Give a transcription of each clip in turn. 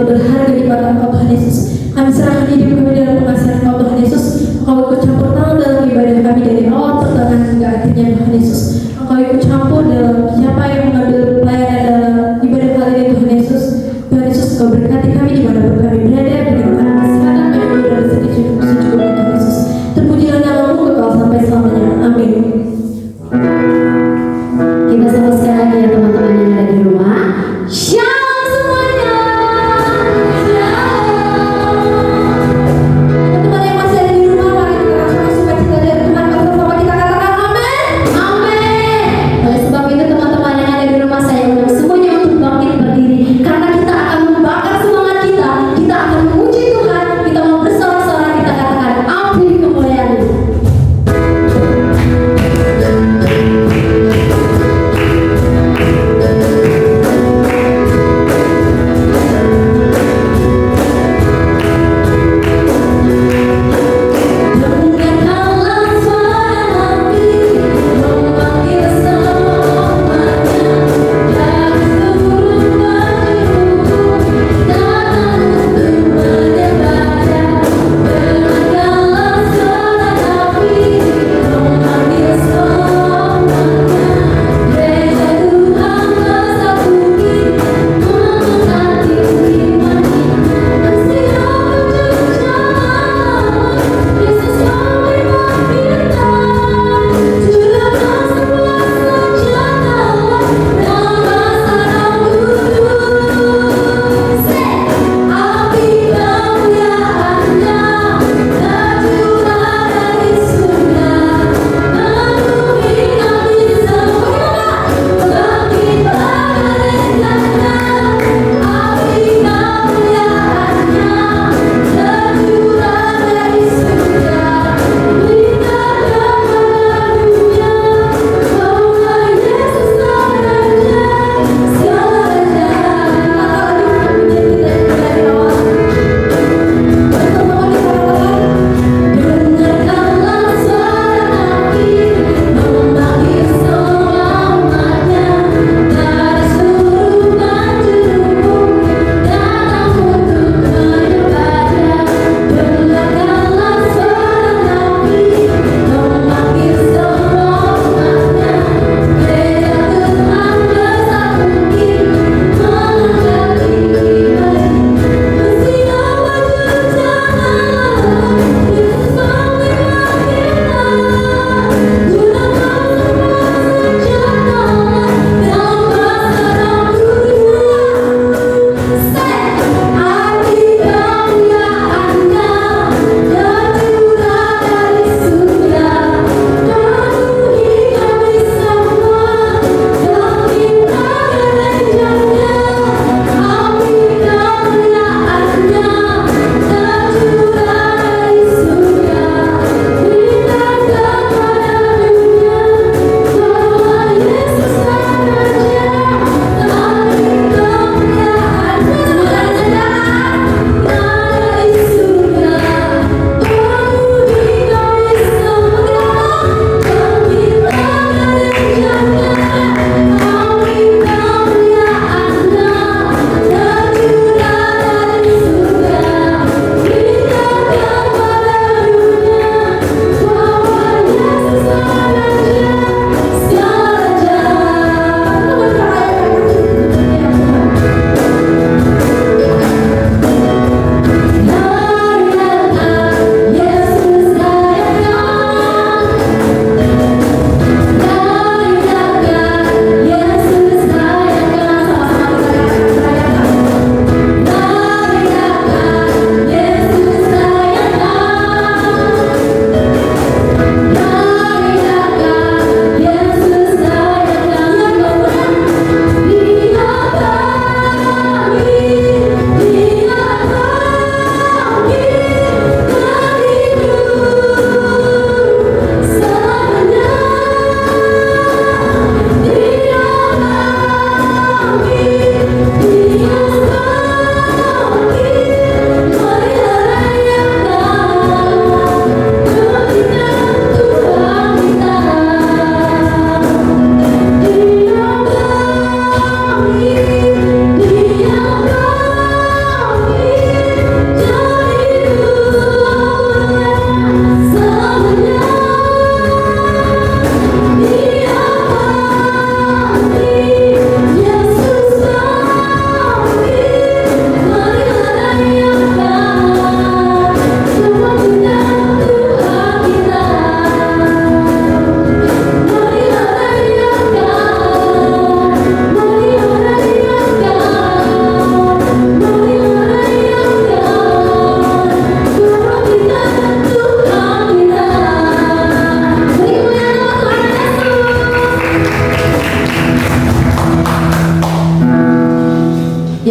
terlalu berharga di mata Engkau Tuhan Yesus. Kami serahkan hidup kami dalam pengasihan Engkau Tuhan Yesus. Engkau ikut campur tangan dalam ibadah kami dari awal pertengahan hingga akhirnya Tuhan Yesus. Engkau ikut campur dalam siapa yang mengambil pelayanan dalam ibadah kali ini Tuhan Yesus. Tuhan Yesus, Engkau berkati kami dimanapun kami berada, berikan kami kesehatan, penyembuhan dan rezeki secukupnya Tuhan Yesus. Terpujilah namamu kekal sampai selamanya. Amin. Kita sambut sekali lagi ya teman-teman yang ada di rumah. Shalom semuanya. Shalom.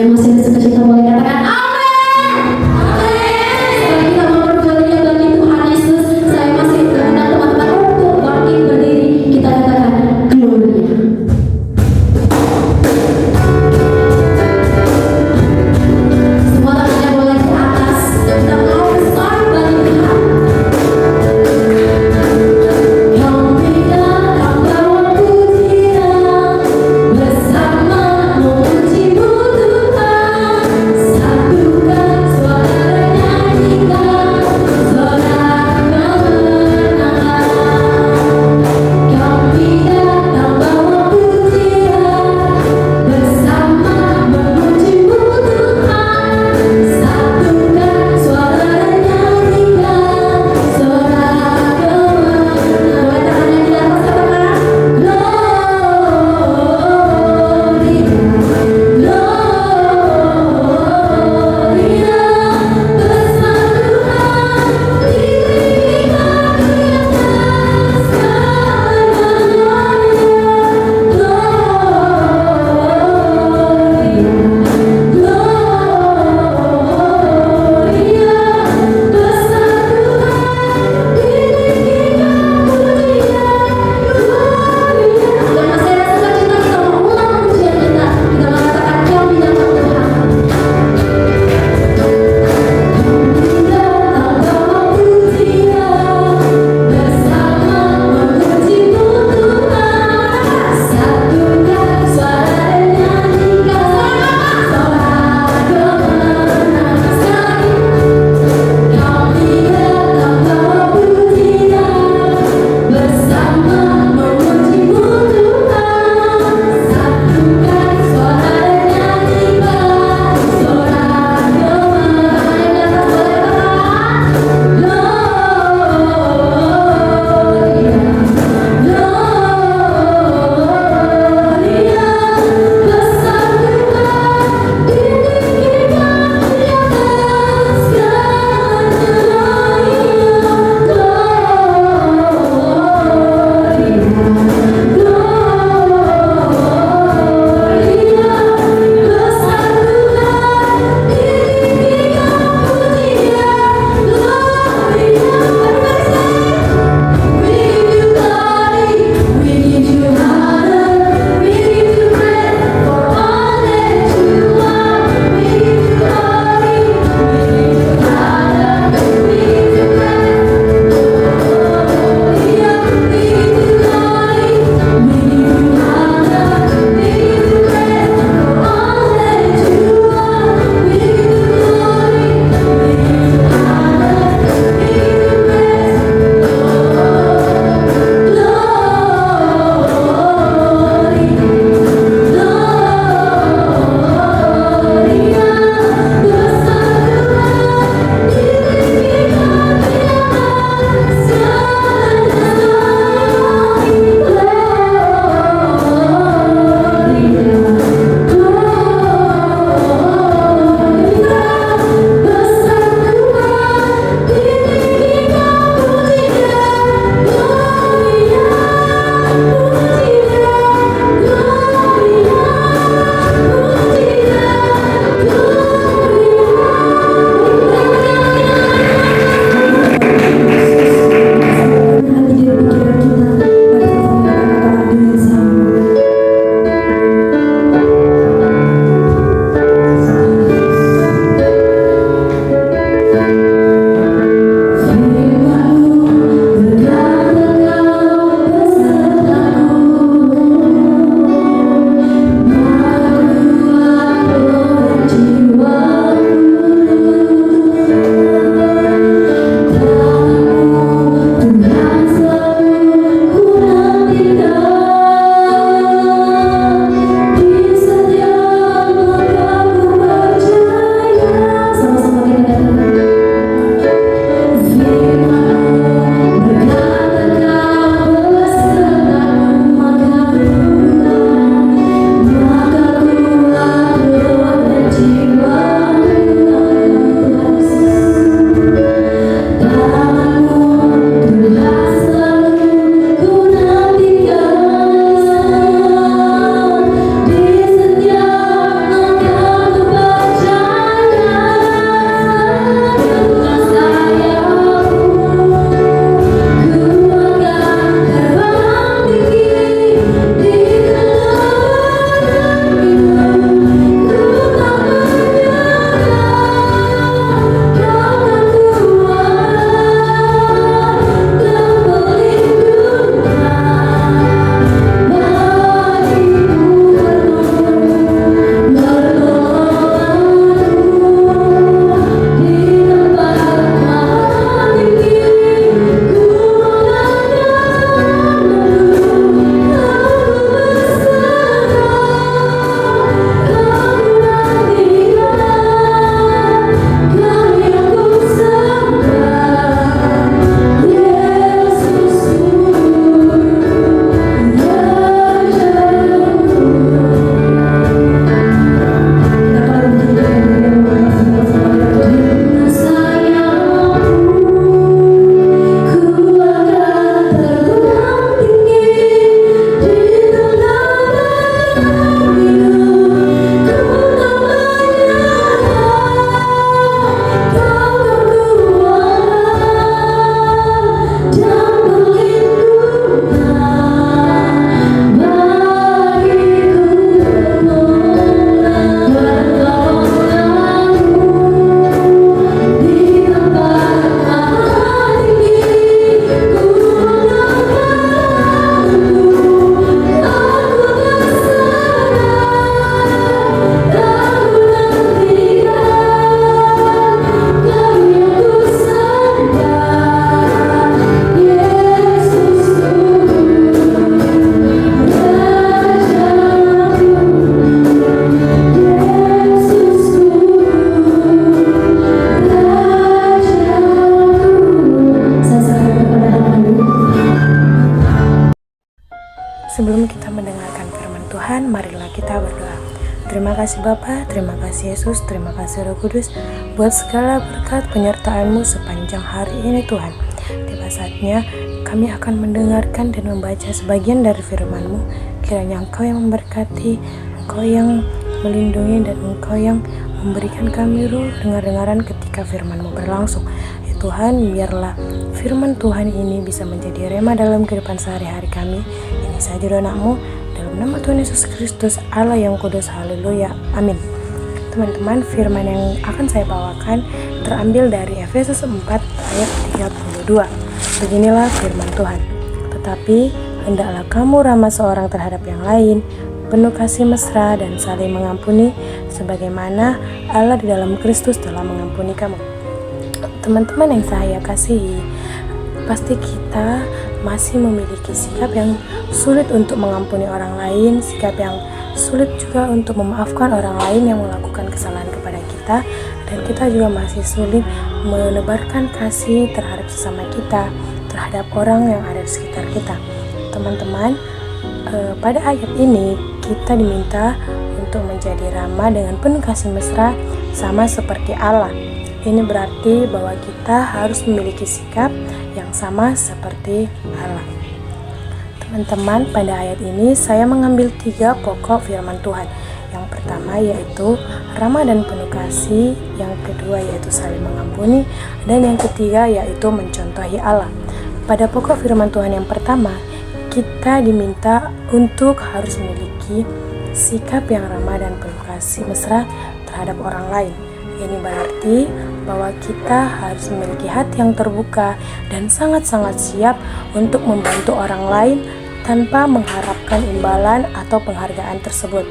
Yang masih bersuka-cita boleh katakan amin. Sekarang kita mau berdoa bagi Tuhan Yesus. Saya masih mengundang teman-teman untuk bangkit berdiri. Kita katakan gloria. Semua tangannya boleh ke atas. Kita mau besar bagi Tuhan. Kau berikan kabar pujian bersama memujimu Tuhan. Terima kasih Bapa, terima kasih Yesus, terima kasih Roh Kudus buat segala berkat penyertaan-Mu sepanjang hari ini Tuhan. Tiba saatnya kami akan mendengarkan dan membaca sebagian dari firman-Mu. Kiranya Engkau yang memberkati, Engkau yang melindungi, dan Engkau yang memberikan kami ruh dengar-dengaran ketika firman-Mu berlangsung. Ya Tuhan, biarlah firman Tuhan ini bisa menjadi rema dalam kehidupan sehari-hari kami. Ini saja doa anak-Mu, dalam nama Tuhan Yesus Kristus, Allah yang kudus, haleluya, amin. Teman-teman, firman yang akan saya bawakan terambil dari Efesus 4 ayat 32. Beginilah firman Tuhan. Tetapi hendaklah kamu ramah seorang terhadap yang lain, penuh kasih mesra dan saling mengampuni, sebagaimana Allah di dalam Kristus telah mengampuni kamu. Teman-teman yang saya kasihi, pasti kita masih memiliki sikap yang sulit untuk mengampuni orang lain, sikap yang sulit juga untuk memaafkan orang lain yang melakukan kesalahan kepada kita, dan kita juga masih sulit menebarkan kasih terhadap sesama kita, terhadap orang yang ada di sekitar kita. Teman-teman, pada ayat ini kita diminta untuk menjadi ramah dengan penuh kasih mesra sama seperti Allah. Ini berarti bahwa kita harus memiliki sikap yang sama seperti Allah. Teman-teman, pada ayat ini saya mengambil 3 pokok firman Tuhan. Yang pertama yaitu ramah dan penuh kasih, yang kedua yaitu saling mengampuni, dan yang ketiga yaitu mencontohi Allah. Pada pokok firman Tuhan yang pertama, kita diminta untuk harus memiliki sikap yang ramah dan penuh kasih mesra terhadap orang lain. Ini berarti bahwa kita harus memiliki hati yang terbuka dan sangat-sangat siap untuk membantu orang lain tanpa mengharapkan imbalan atau penghargaan tersebut.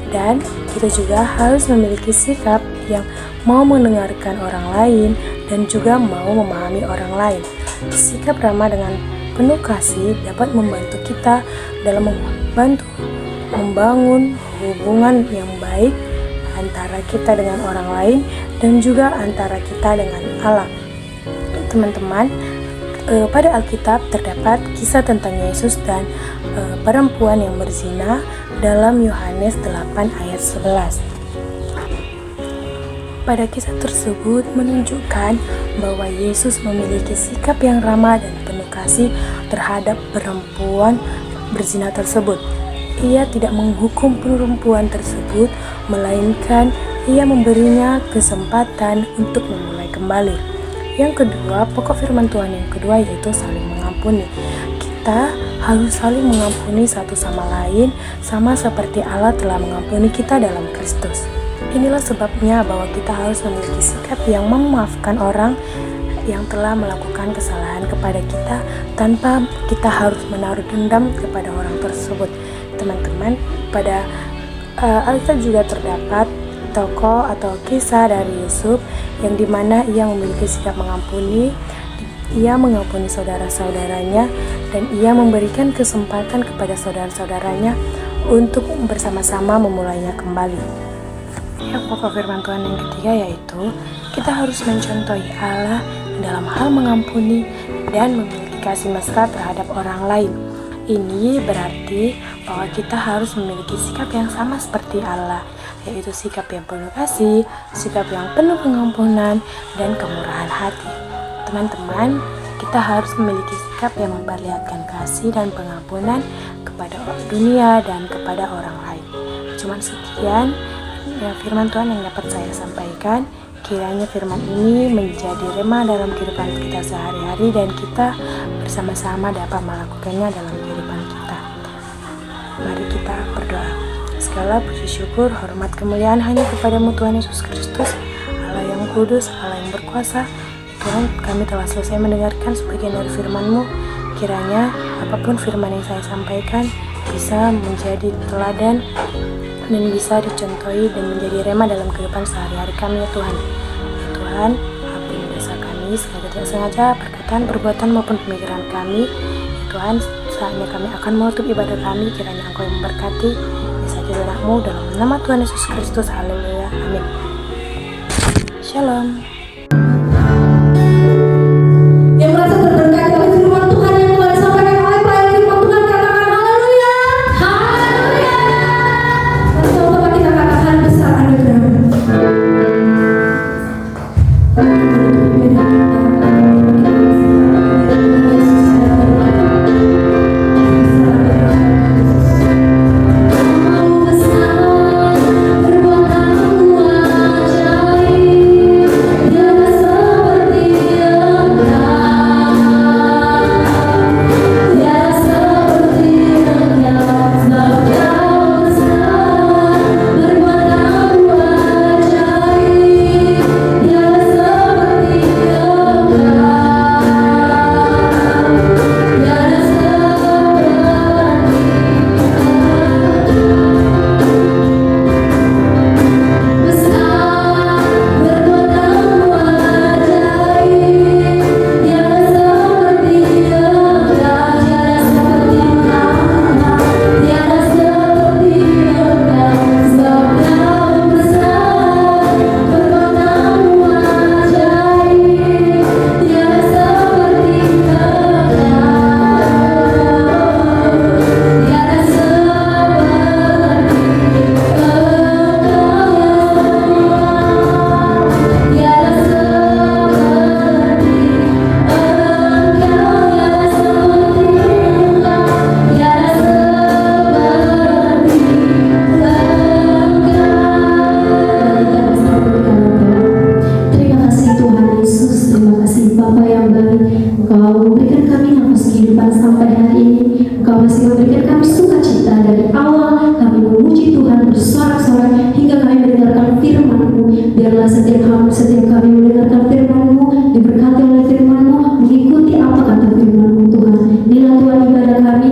Dan kita juga harus memiliki sikap yang mau mendengarkan orang lain dan juga mau memahami orang lain. Sikap ramah dengan penuh kasih dapat membantu kita dalam membangun hubungan yang baik antara kita dengan orang lain dan juga antara kita dengan Allah. Teman-teman, pada Alkitab terdapat kisah tentang Yesus dan perempuan yang berzina dalam Yohanes 8 ayat 11. Pada kisah tersebut menunjukkan bahwa Yesus memiliki sikap yang ramah dan penuh kasih terhadap perempuan berzina tersebut. Ia tidak menghukum perempuan tersebut, melainkan ia memberinya kesempatan untuk memulai kembali. Yang kedua, pokok firman Tuhan yang kedua yaitu saling mengampuni. Kita harus saling mengampuni satu sama lain, sama seperti Allah telah mengampuni kita dalam Kristus. Inilah sebabnya bahwa kita harus memiliki sikap yang memaafkan orang yang telah melakukan kesalahan kepada kita tanpa kita harus menaruh dendam kepada orang tersebut. Teman-teman, pada Alkitab juga terdapat tokoh atau kisah dari Yusuf yang dimana ia memiliki sikap mengampuni. Ia mengampuni saudara-saudaranya dan ia memberikan kesempatan kepada saudara-saudaranya untuk bersama-sama memulainya kembali. Yang pokok firman Tuhan yang ketiga yaitu kita harus mencontohi Allah dalam hal mengampuni dan memiliki kasih mesra terhadap orang lain. Ini berarti bahwa kita harus memiliki sikap yang sama seperti Allah, yaitu sikap yang penuh kasih, sikap yang penuh pengampunan, dan kemurahan hati. Teman-teman, kita harus memiliki sikap yang memperlihatkan kasih dan pengampunan kepada dunia dan kepada orang lain. Cuman sekian ya firman Tuhan yang dapat saya sampaikan. Kiranya firman ini menjadi rema dalam kehidupan kita sehari-hari dan kita bersama-sama dapat melakukannya dalam kehidupan kita. Mari kita berdoa. Segala puji syukur, hormat, kemuliaan hanya kepadamu Tuhan Yesus Kristus, Allah yang kudus, Allah yang berkuasa. Tuhan, kami telah selesai mendengarkan sebagian dari firman-Mu. Kiranya apapun firman yang saya sampaikan bisa menjadi teladan dan bisa dicontohi dan menjadi rema dalam kehidupan sehari-hari kami ya Tuhan. Ya Tuhan, ampuni dosa kami segala tidak sengaja, perkataan, perbuatan maupun pemikiran kami. Ya Tuhan, saatnya kami akan menutup ibadah kami, kiranya Engkau yang memberkati. Ya saja doa-Mu dalam nama Tuhan Yesus Kristus. Haleluya. Amin. Shalom. Yang merasa terberkati oleh firman Tuhan yang telah disampaikan oleh pelayan firman Tuhan, katakan haleluya. Haleluya. Bersama-sama kita katakan memberikan kami nafas kehidupan sampai hari ini. Engkau masih memberikan kami sukacita dari awal kami memuji Tuhan bersorak-sorai hingga kami mendengarkan firman-Mu. Biarlah setiap kami mendengarkan firman-Mu, diberkati oleh firman-Mu, mengikuti apa kata firman-Mu Tuhan. Inilah Tuhan ibadah kami,